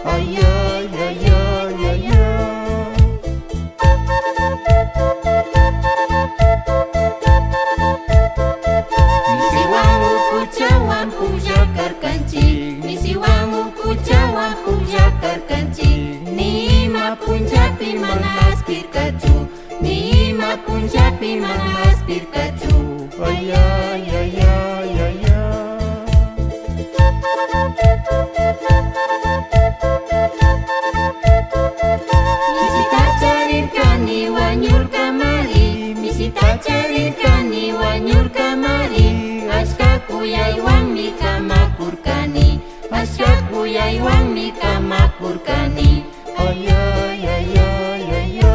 Ayah, ya, ya, ya, ya. Misi wangu ku jawab pujakar kancing, misi wangu ku jawab pujakar kancing. Ni ma punjabi manas Pikachu, ni ma punjabi manas Pikachu. Ayah, ya, ya, ya, ya. Misi tak carirkan ni wanyur kamari, misi tak carirkan ni wanyur kamari. Askaku yai wang mi kamakurkani, askaku yai wang mi kamakurkani. Ayah, ya, ya, ya, ya.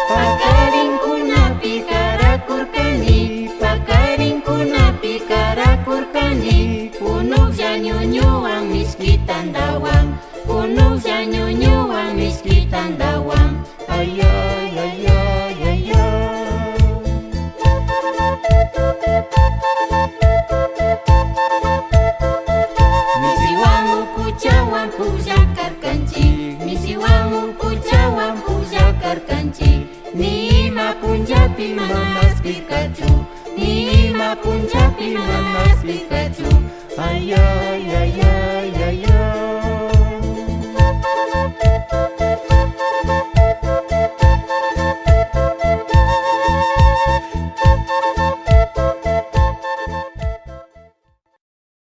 Pakaringku napi karakurkani, pakaringku napi karakurkani. Punuk janyunyuang miski tandawang, punuk janyunyuang miski tandawang. Ayah, ya, ya, ya, ya. Misi wangu ku jawab pujakar kancing, misi wangu ku jawab pujakar kancing. Ni ma punjabi manas Pikachu, ni ma punjabi manas Pikachu. Ayah,